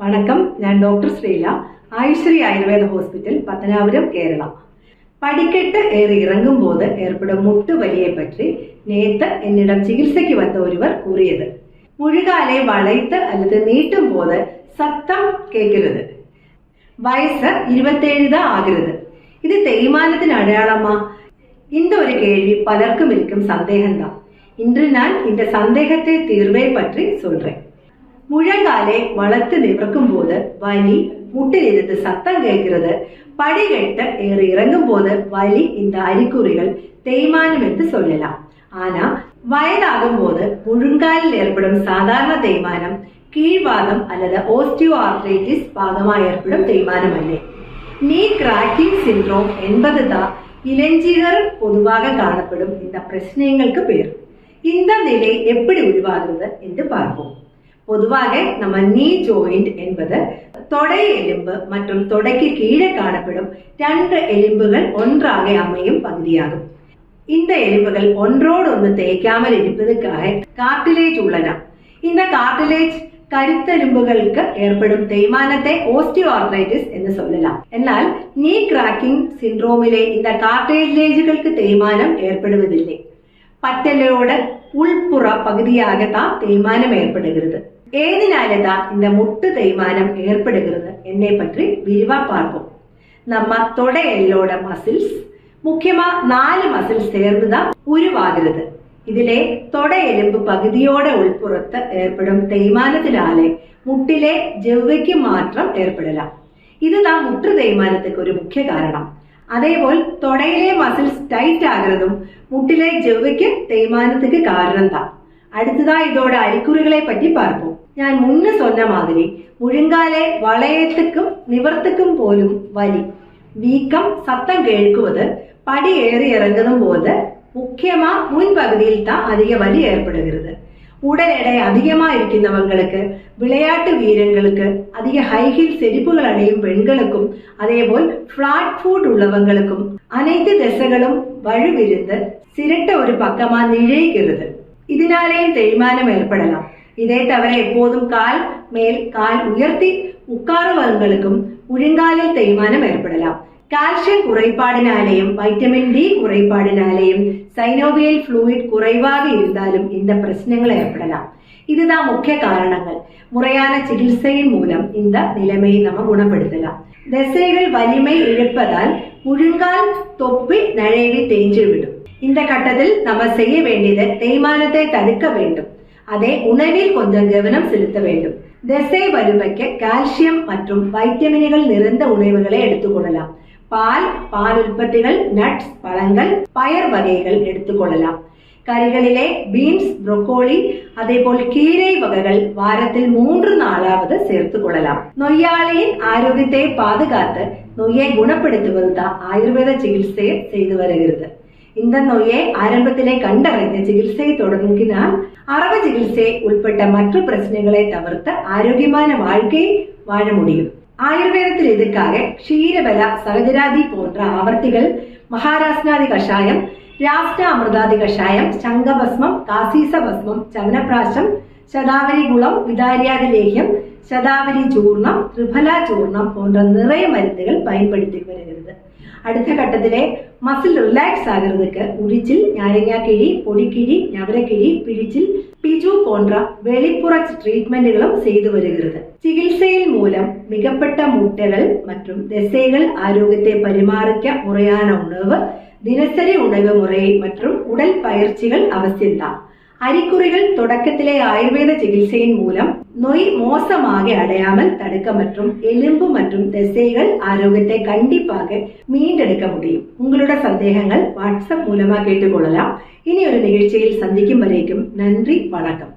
வணக்கம். நான் டாக்டர் ஸ்ரீலா, ஆயுஸ்ரீ ஆயுர்வேத ஹாஸ்பிட்டல், பத்தனாபுரம், கேரளா. படிக்கட்டு ஏறி இறங்கும் போது ஏற்படும் முட்டு வலியை பற்றி நேத்து என்னிடம் சிகிச்சைக்கு வந்த ஒருவர் கூறியது. முழுகாலை வளைத்து அல்லது நீட்டும் போது சத்தம் கேட்கிறது. வயசு 27 தான் ஆகிறது. இது தேய்மானத்தின் அடையாளமா? இந்த ஒரு கேள்வி பலருக்கும் இருக்கும் சந்தேகம்தான். இன்று நான் இந்த சந்தேகத்தை தீர்வை பற்றி சொல்றேன். முழங்காலை வளர்த்து நிற்கும் போது வலி, முட்டிலிருந்து சத்தம் கேட்கிறது, படிக்கட்டு ஏறி இறங்கும் போது வலி, இந்த அறிகுறிகள் தேய்மானம் என்று சொல்லலாம். ஆனா வயதாகும் போது முழங்காலில் ஏற்படும் சாதாரண தேய்மானம் கீழ்வாதம் அல்லது ஓஸ்டியோ ஆர்த்ரைட்டிஸ் பாகமாக ஏற்படும் தேய்மானம் அல்ல. நீ கிராக்கிங் சிண்ட்ரோம் என்பதுதான் இளைஞர்கள் பொதுவாக காணப்படும் இந்த பிரச்சனைகளுக்கு பேர். இந்த நிலை எப்படி உருவாகிறது என்று பார்ப்போம். பொதுவாக நம்ம நீ ஜோயிண்ட் என்பது தொடை எலும்பு மற்றும் தொடைக்கு கீழே காணப்படும் 2 எலும்புகள் ஒன்றாக அமையும் பகுதியாகும். இந்த எலும்புகள் ஒன்றோடு ஒன்று தேய்க்காமல் இருப்பதற்காக கார்டிலேஜ் உள்ளன. இந்த கார்டிலேஜ் கருத்தெலும்புகளுக்கு ஏற்படும் தேய்மானத்தை ஓஸ்டியோ ஆர்த்ரைட்டிஸ் என்று சொல்லலாம். എന്നാൽ നീ ക്രാക്കിംഗ് സിൻഡ്രോമിലെ இந்த கார்டிலேஜுகளுக்கு தேய்மானம் ஏற்படுவதில்லை. பட்டலோட உள்புற பகுதியாகத்தான் தேய்மானம் ஏற்படுகிறது. ஏதினாலதான் இந்த முட்டு தேய்மானம் ஏற்படுகிறது என்னை பற்றி விரிவா பார்ப்போம். நம்ம தொடையலோட மசில்ஸ் முக்கியமா 4 மசில்ஸ் சேர்ந்துதான் உருவாகிறது. ഇതിലെ തൊടയെലുമ്പ് പകുതിയോടെ ഉൾപ്പുറത്ത് ഏർപ്പെടും തേയ്മാനത്തിനാലെ മുട്ടിലെ ജവ്വയ്ക്ക് മാറ്റം ഏർപ്പെടലാം. ഇതുதான் മുട്ട് തേയ്മാനത്തിക്ക് ഒരു മുഖ്യ കാരണം. അതേപോലെ തൊടയിലെ മസിൽസ് ടൈറ്റ് ആകുന്നതും മുട്ടിലെ ജവ്വയ്ക്ക് തേയ്മാനത്തിക്ക് കാരണം தான். அடுத்ததா இதோட அறிகுறிகளை பற்றி பார்ப்போம். ഞാൻ മുന്നേ சொன்ன மாதிரி മുഴങ്കാലെ വളയത്തുക്കും നിവർത്തുക്കും പോലും വലി, വീക്കം, சத்தம் கேட்குவது, படி ஏறி இறங்குதும் போது முக்கியமா முன்பகுதியில் தான் அதிக வலி ஏற்படுகிறது. உடல் எடை அதிகமா இருக்கிறவங்களுக்கு, விளையாட்டு வீரர்களுக்கு, அதிக ஹைஹீல் செருப்புகள் அணியும் பெண்களுக்கும், அதேபோல் பிளாட் ஃபுட் உள்ளவங்களுக்கும் அனைத்து திசைகளும் வலுவிருந்து சிரட்ட ஒரு பக்கமா நிழைக்கிறது. இதனாலேயும் தேய்மானம் ஏற்படலாம். இதை தவிர எப்போதும் கால் மேல் கால் உயர்த்தி உட்காருவவங்களுக்கும் முழங்காலில் தேய்மானம் ஏற்படலாம். കാൽഷ്യം കുറൈപ്പാടിനാലെയും വൈറ്റമിൻ ഡി കുറൈപ്പാടിനാലെയും സൈനോവിയൽ ഫ്ലൂയിഡ് കുറവാக இருந்தாலும் இந்த பிரச்சனைகள் ஏற்படலாம். இதுதான் முக்கிய காரணங்கள். முறையான சிகிச்சையின் மூலம் இந்த நிலைமையை நம்ம குணப்படுத்தலாம். தசைகள் வலிமை இழப்பதால் முழங்கால் தொப்பி நழுவி தேய்ந்து விடும். இந்த கட்டத்தில் நம்ம செய்ய வேண்டியது தேய்மானத்தை தடுக்க வேண்டும். அதே உணவில் கொஞ்சம் கவனம் செலுத்த வேண்டும். தசை வலுவைக்கு கால்சியம் மற்றும் வைட்டமின்கள் நிறைந்த உணவுகளை எடுத்துக்கொள்ளலாம். பால், பால் உற்பத்திகள், நட்ஸ், பழங்கள், பயர் வகைகள் எடுத்துக்கொள்ளலாம். கறிகளிலே பீன்ஸ், ப்ரோக்கோலி, அதேபோல் கீரை வகைகள் வாரத்தில் 3 நாளாவது சேர்த்து கொள்ளலாம். நோயாளியின் ஆரோக்கியத்தை பாதுகாத்து நோயை குணப்படுத்துவதுதான் ஆயுர்வேத சிகிச்சையை செய்து வருகிறது. இந்த நோயை ஆரம்பத்திலே கண்டறிந்து சிகிச்சை தொடங்கினால் அறுவை சிகிச்சை உட்பட்ட மற்ற பிரச்சனைகளை தவிர்த்து ஆரோக்கியமான வாழ்க்கையை வாழ முடியும். ஆயுர்வேதத்தில் இதுக்காக ക്ഷീരബല, സഹജരാതി போன்ற ஆவர்த்திகள், மகாராஷ்டிராதி கஷாயம், രാഷ്ട്ര അമൃതാദി കഷായം, ശംഖഭസ്മം, കാസീസ ഭസ്മം, ചവനപ്രാശം, ശതാവരി குளம், விதாரியாதி லேகியம், ശതാവരി ചൂർണം, ത്രിഫല ചൂർണം போன்ற நிறைய மருந்துகள் பயன்படுத்தி வருகிறது. அடுத்த கட்டத்திலே மசில் ரிலாக்ஸ் ஆகிறதுக்கு உரிச்சில், ஞாரங்காக்கிழி, பொடிக்கிழி, நவரக்கிழி, பிழிச்சில், பிஜு போன்ற வெளிப்புற ட்ரீட்மெண்ட்களும் செய்து வருகிறது. சிகிச்சையின் மூலம் மிகப்பட்ட முட்டைகள் மற்றும் தசைகள் ஆரோக்கியத்தை பரிமாறிக்க முறையான உணவு, தினசரி உணவு முறை மற்றும் உடல் பயிற்சிகள் அவசியம்தான். அறிகுறிகள் தொடக்கத்திலே ஆயுர்வேத சிகிச்சையின் மூலம் நோய் மோசமாக அடையாமல் தடுக்க மற்றும் எலும்பு மற்றும் தசைகள் ஆரோக்கியத்தை கண்டிப்பாக மீண்டெடுக்க முடியும். உங்களோட சந்தேகங்கள் வாட்ஸ்அப் மூலமா கேட்டுக்கொள்ளலாம். இனி ஒரு நிகழ்ச்சியில் சந்திக்கும் வரைக்கும் நன்றி, வணக்கம்.